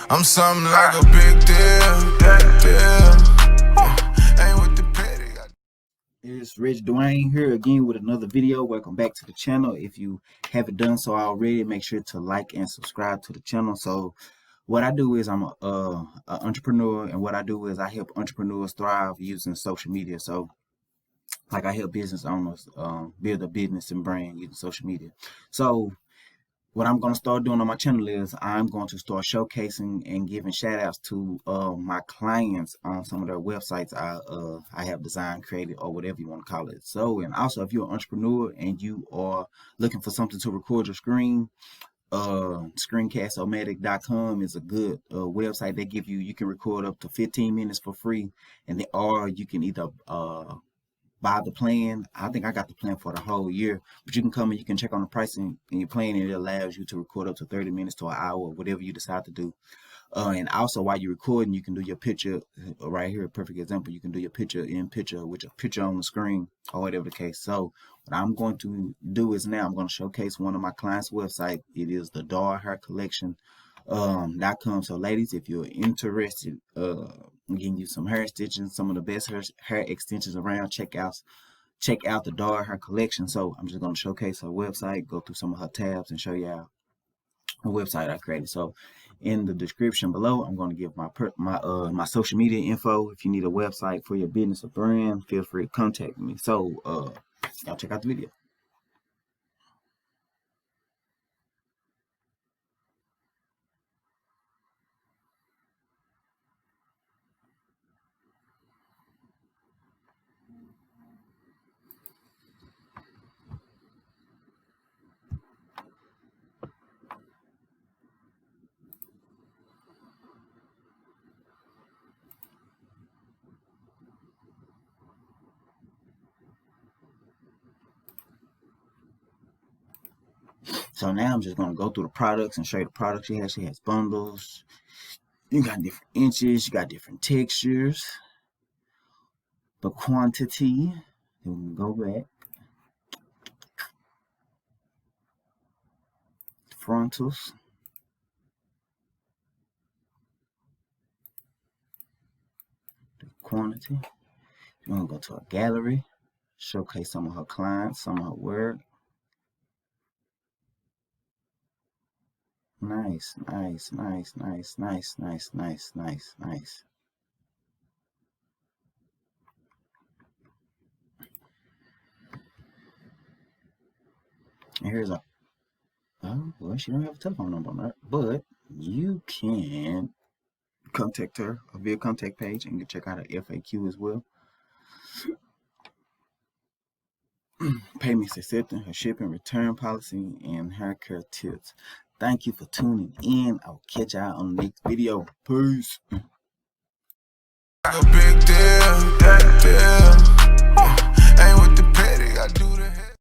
I'm something like a big deal. Ain't with the petty. It's Reggie Dewayne here again with another video. Welcome back to the channel. If you haven't done so already, make sure to like and subscribe to the channel. So what I do is I'm a entrepreneur, and what I do is I help entrepreneurs thrive using social media. So like I help business owners build a business and brand using social media. So what I'm going to start doing on my channel is I'm going to start showcasing and giving shout outs to my clients on some of their websites I have designed, created, or whatever you want to call it. So, and also if you're an entrepreneur and you are looking for something to record your screen, screencast-o-matic.com is a good website. They give you can record up to 15 minutes for free, and or you can either buy the plan. I think I got the plan for the whole year, but you can come and you can check on the pricing and your plan, and it allows you to record up to 30 minutes to an hour, whatever you decide to do. And also while you're recording, you can do your picture right here. A perfect example. You can do your picture in picture with your picture on the screen or whatever the case. So what I'm going to do is now I'm going to showcase one of my clients' website. It is the Doll Hair Collection .com. So ladies, if you're interested getting you some hair extensions, some of the best hair extensions around, check out the Doll Hair Collection. So I'm just going to showcase her website, go through some of her tabs, and show you how a website I created. So in the description below, I'm going to give my social media info. If you need a website for your business or brand, feel free to contact me. So y'all check out the video. So now I'm just going to go through the products and show you the products she has. She has bundles. You got different inches. You got different textures. The quantity. Then we can go back. Frontals. The quantity. You're going to go to a gallery. Showcase some of her clients, some of her work. Nice. And here's well, she don't have a telephone number on that, but you can contact her via contact page and check out her FAQ as well. Payments accepting, her shipping return policy, and hair care tips. Thank you for tuning in. I'll catch y'all on the next video. Peace. A big deal.